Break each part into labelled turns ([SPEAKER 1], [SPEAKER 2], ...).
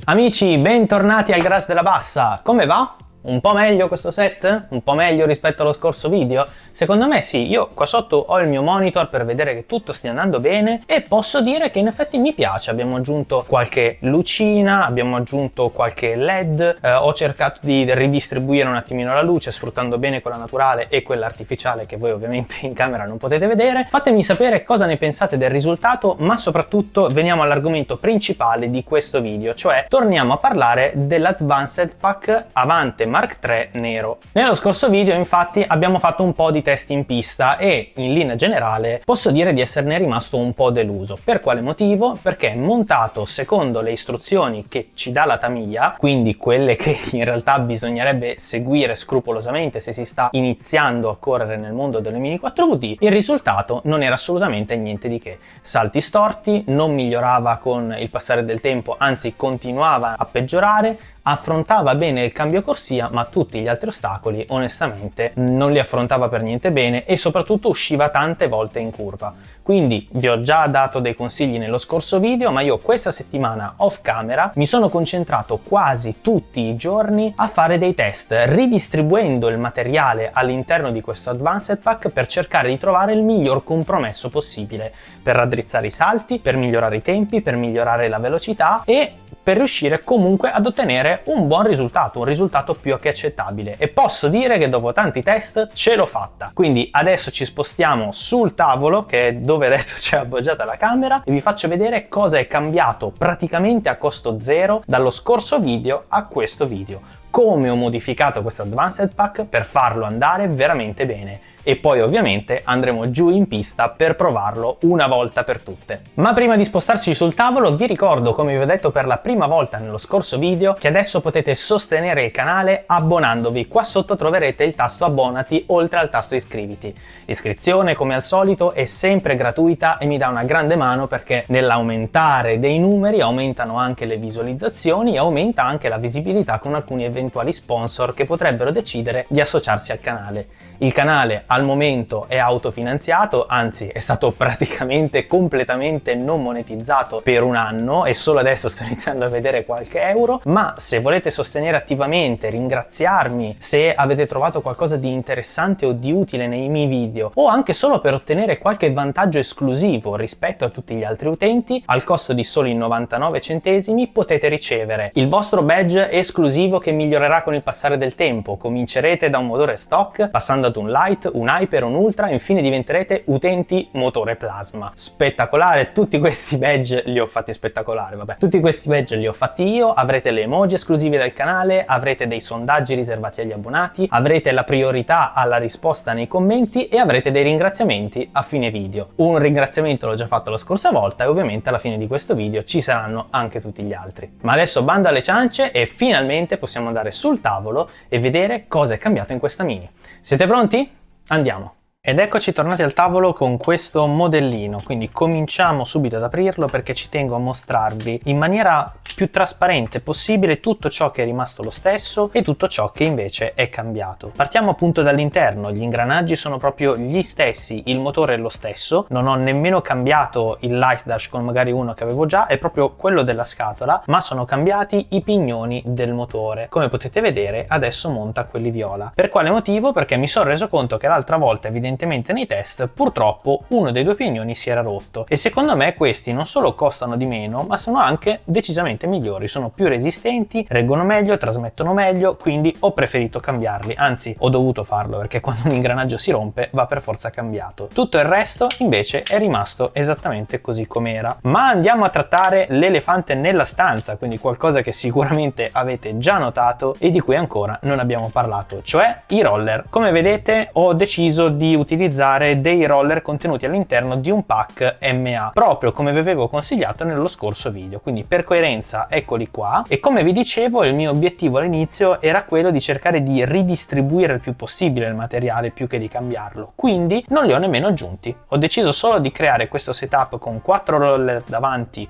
[SPEAKER 1] Amici, bentornati al Garage della Bassa. Come va? Un po' meglio questo set? Un po' meglio rispetto allo scorso video? Secondo me sì, io qua sotto ho il mio monitor per vedere che tutto stia andando bene e posso dire che in effetti mi piace. Abbiamo aggiunto qualche lucina, abbiamo aggiunto qualche LED, ho cercato di ridistribuire un attimino la luce sfruttando bene quella naturale e quella artificiale che voi ovviamente in camera non potete vedere. Fatemi sapere cosa ne pensate del risultato, ma soprattutto veniamo all'argomento principale di questo video, cioè torniamo a parlare dell'Advanced Pack Avante Mark III Nero. Nello scorso video infatti abbiamo fatto un po' di test in pista e in linea generale posso dire di esserne rimasto un po' deluso. Per quale motivo? Perché montato secondo le istruzioni che ci dà la Tamiya, quindi quelle che in realtà bisognerebbe seguire scrupolosamente se si sta iniziando a correre nel mondo delle Mini 4VD, il risultato non era assolutamente niente di che. Salti storti, non migliorava con il passare del tempo, anzi continuava a peggiorare, affrontava bene il cambio corsia, ma tutti gli altri ostacoli onestamente non li affrontava per niente bene e soprattutto usciva tante volte in curva. Quindi vi ho già dato dei consigli nello scorso video, ma io questa settimana off camera mi sono concentrato quasi tutti i giorni a fare dei test, ridistribuendo il materiale all'interno di questo Advanced Pack per cercare di trovare il miglior compromesso possibile per raddrizzare i salti, per migliorare i tempi, per migliorare la velocità e per riuscire comunque ad ottenere un buon risultato, un risultato più che accettabile. E posso dire che dopo tanti test ce l'ho fatta. Quindi adesso ci spostiamo sul tavolo, che è dove adesso c'è appoggiata la camera, e vi faccio vedere cosa è cambiato praticamente a costo zero dallo scorso video a questo video. Come ho modificato questo Advanced Pack per farlo andare veramente bene. E poi ovviamente andremo giù in pista per provarlo una volta per tutte. Ma prima di spostarci sul tavolo vi ricordo, come vi ho detto per la prima volta nello scorso video, che adesso potete sostenere il canale abbonandovi. Qua sotto troverete il tasto abbonati oltre al tasto iscriviti. L'iscrizione, come al solito, è sempre gratuita e mi dà una grande mano perché nell'aumentare dei numeri aumentano anche le visualizzazioni e aumenta anche la visibilità con alcuni eventuali sponsor che potrebbero decidere di associarsi al canale. Il canale al momento è autofinanziato, anzi è stato praticamente completamente non monetizzato per un anno e solo adesso sto iniziando a vedere qualche euro, ma se volete sostenere attivamente, ringraziarmi se avete trovato qualcosa di interessante o di utile nei miei video o anche solo per ottenere qualche vantaggio esclusivo rispetto a tutti gli altri utenti, al costo di soli 99 centesimi potete ricevere il vostro badge esclusivo che migliorerà con il passare del tempo. Comincerete da un motore stock, passando ad un light, un hyper, un ultra e infine diventerete utenti motore plasma. Spettacolare, tutti questi badge li ho fatti spettacolare, vabbè. Tutti questi badge li ho fatti io, avrete le emoji esclusive del canale, avrete dei sondaggi riservati agli abbonati, avrete la priorità alla risposta nei commenti e avrete dei ringraziamenti a fine video. Un ringraziamento l'ho già fatto la scorsa volta e ovviamente alla fine di questo video ci saranno anche tutti gli altri. Ma adesso bando alle ciance e finalmente possiamo andare sul tavolo e vedere cosa è cambiato in questa Mini. Siete pronti? Andiamo! Ed eccoci tornati al tavolo con questo modellino, quindi cominciamo subito ad aprirlo perché ci tengo a mostrarvi in maniera più trasparente possibile tutto ciò che è rimasto lo stesso e tutto ciò che invece è cambiato. Partiamo appunto dall'interno, gli ingranaggi sono proprio gli stessi, il motore è lo stesso, non ho nemmeno cambiato il light dash con magari uno che avevo già, è proprio quello della scatola, ma sono cambiati i pignoni del motore. Come potete vedere adesso monta quelli viola. Per quale motivo? Perché mi sono reso conto che l'altra volta evidentemente nei test purtroppo uno dei due pignoni si era rotto e secondo me questi non solo costano di meno ma sono anche decisamente migliori, sono più resistenti, reggono meglio, trasmettono meglio, quindi ho preferito cambiarli, anzi ho dovuto farlo perché quando un ingranaggio si rompe va per forza cambiato. Tutto il resto invece è rimasto esattamente così com'era. Ma andiamo a trattare l'elefante nella stanza, quindi qualcosa che sicuramente avete già notato e di cui ancora non abbiamo parlato, cioè i roller. Come vedete ho deciso di utilizzare dei roller contenuti all'interno di un pack MA, proprio come vi avevo consigliato nello scorso video, quindi per coerenza eccoli qua. E come vi dicevo il mio obiettivo all'inizio era quello di cercare di ridistribuire il più possibile il materiale più che di cambiarlo, quindi non li ho nemmeno aggiunti, ho deciso solo di creare questo setup con 4 roller davanti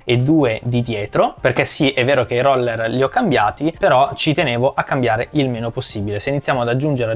[SPEAKER 1] e 2 di dietro, perché sì è vero che i roller li ho cambiati però ci tenevo a cambiare il meno possibile. Se iniziamo ad aggiungere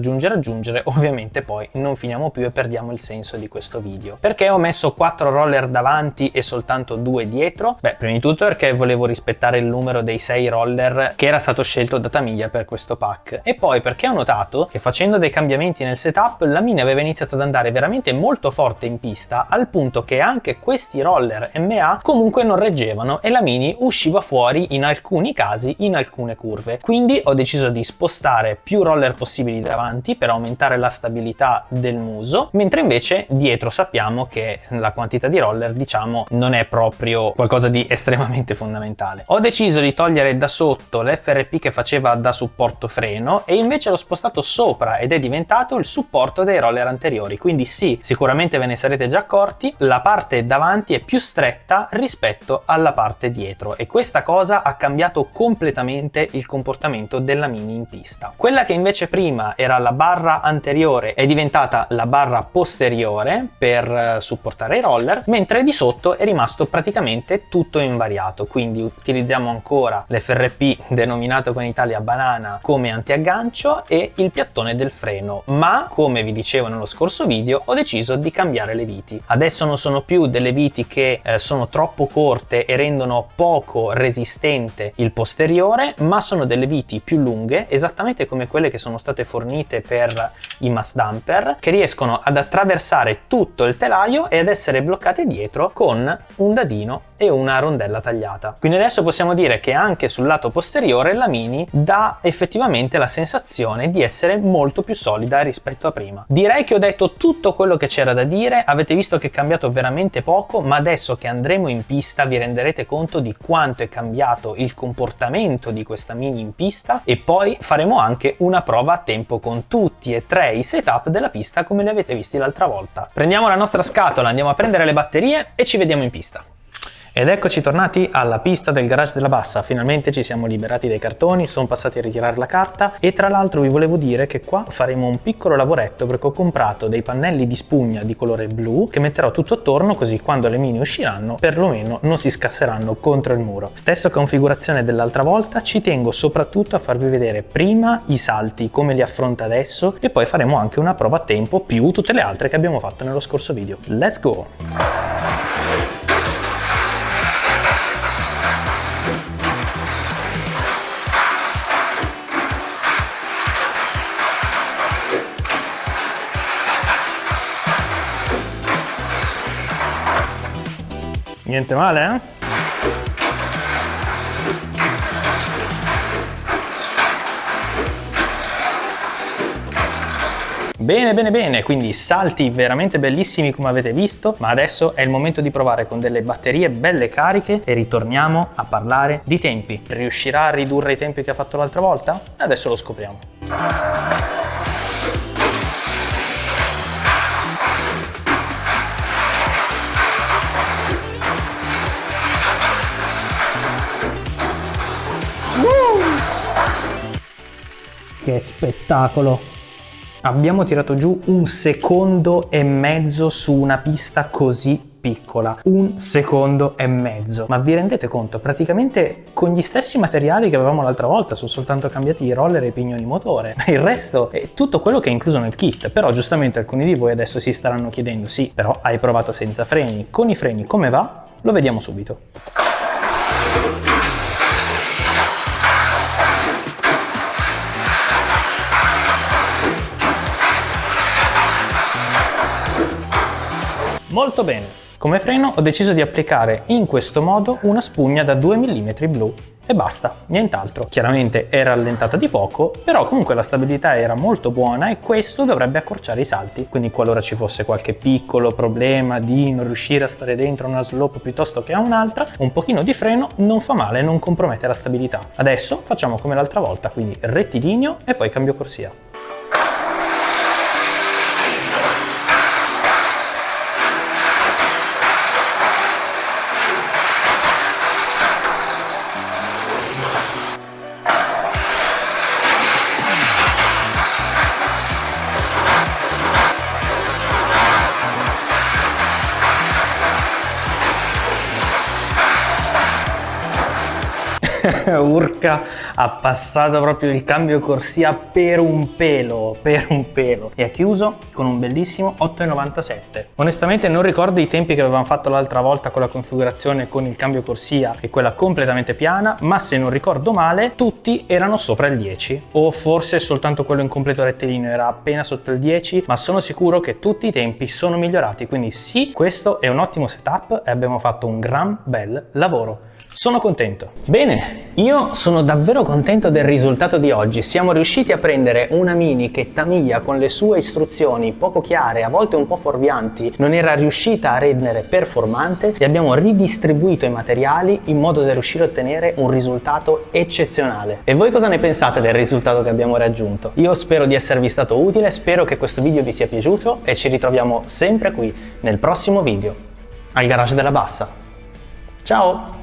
[SPEAKER 1] correggere, ovviamente poi non finiamo più e perdiamo il senso di questo video. Perché ho messo 4 roller davanti e soltanto 2 dietro? Beh, prima di tutto perché volevo rispettare il numero dei 6 roller che era stato scelto da Tamiya per questo pack, e poi perché ho notato che facendo dei cambiamenti nel setup la Mini aveva iniziato ad andare veramente molto forte in pista, al punto che anche questi roller MA comunque non reggevano e la Mini usciva fuori in alcuni casi in alcune curve. Quindi ho deciso di spostare più roller possibili davanti per aumentare la stabilità del muso, mentre invece dietro sappiamo che la quantità di roller, diciamo, non è proprio qualcosa di estremamente fondamentale. Ho deciso di togliere da sotto l'FRP che faceva da supporto freno e invece l'ho spostato sopra ed è diventato il supporto dei roller anteriori. Quindi sì, sicuramente ve ne sarete già accorti, la parte davanti è più stretta rispetto alla parte dietro e questa cosa ha cambiato completamente il comportamento della Mini in pista. Quella che invece prima era la barra anteriore è diventata la barra posteriore per supportare i roller, mentre di sotto è rimasto praticamente tutto invariato. Quindi utilizziamo ancora l'FRP denominato con Italia banana come antiaggancio e il piattone del freno, ma come vi dicevo nello scorso video ho deciso di cambiare le viti. Adesso non sono più delle viti che sono troppo corte e rendono poco resistente il posteriore, ma sono delle viti più lunghe, esattamente come quelle che sono state fornite per i mass dumper, che riescono ad attraversare tutto il telaio e ad essere bloccate dietro con un dadino e una rondella tagliata. Quindi adesso possiamo dire che anche sul lato posteriore la Mini dà effettivamente la sensazione di essere molto più solida rispetto a prima. Direi che ho detto tutto quello che c'era da dire, avete visto che è cambiato veramente poco, ma adesso che andremo in pista vi renderete conto di quanto è cambiato il comportamento di questa Mini in pista e poi faremo anche una prova a tempo con tutti e 3 i setup della pista come li avete visti l'altra volta. Prendiamo la nostra scatola, andiamo a prendere le batterie e ci vediamo in pista. Ed eccoci tornati alla pista del garage della Bassa, finalmente ci siamo liberati dai cartoni, sono passati a ritirare la carta e tra l'altro vi volevo dire che qua faremo un piccolo lavoretto perché ho comprato dei pannelli di spugna di colore blu che metterò tutto attorno così quando le Mini usciranno perlomeno non si scasseranno contro il muro. Stessa configurazione dell'altra volta, ci tengo soprattutto a farvi vedere prima i salti, come li affronta adesso e poi faremo anche una prova a tempo più tutte le altre che abbiamo fatto nello scorso video. Let's go! Niente male, eh? Bene, bene, bene, quindi salti veramente bellissimi come avete visto, ma adesso è il momento di provare con delle batterie belle cariche e ritorniamo a parlare di tempi. Riuscirà a ridurre i tempi che ha fatto l'altra volta? Adesso lo scopriamo. Che spettacolo! Abbiamo tirato giù 1,5 secondi su una pista così piccola. 1,5 secondi. Ma vi rendete conto? Praticamente con gli stessi materiali che avevamo l'altra volta, sono soltanto cambiati i roller e i pignoni motore. Il resto è tutto quello che è incluso nel kit. Però giustamente alcuni di voi adesso si staranno chiedendo: sì, però hai provato senza freni. Con i freni come va? Lo vediamo subito. Molto bene. Come freno ho deciso di applicare in questo modo una spugna da 2 mm blu e basta, nient'altro. Chiaramente è rallentata di poco, però comunque la stabilità era molto buona e questo dovrebbe accorciare i salti. Quindi qualora ci fosse qualche piccolo problema di non riuscire a stare dentro una slope piuttosto che a un'altra, un pochino di freno non fa male, non compromette la stabilità. Adesso facciamo come l'altra volta, quindi rettilineo e poi cambio corsia. Urca, ha passato proprio il cambio corsia per un pelo, e ha chiuso con un bellissimo 8,97. Onestamente non ricordo i tempi che avevamo fatto l'altra volta con la configurazione con il cambio corsia e quella completamente piana, ma se non ricordo male tutti erano sopra il 10, o forse soltanto quello in completo rettilineo era appena sotto il 10, ma sono sicuro che tutti i tempi sono migliorati, quindi sì, questo è un ottimo setup e abbiamo fatto un gran bel lavoro. Sono contento. Bene, io sono davvero contento del risultato di oggi. Siamo riusciti a prendere una Mini che Tamiya, con le sue istruzioni poco chiare, a volte un po' fuorvianti, non era riuscita a rendere performante, e abbiamo ridistribuito i materiali in modo da riuscire a ottenere un risultato eccezionale. E voi cosa ne pensate del risultato che abbiamo raggiunto? Io spero di esservi stato utile, spero che questo video vi sia piaciuto e ci ritroviamo sempre qui nel prossimo video, al Garage della Bassa. Ciao!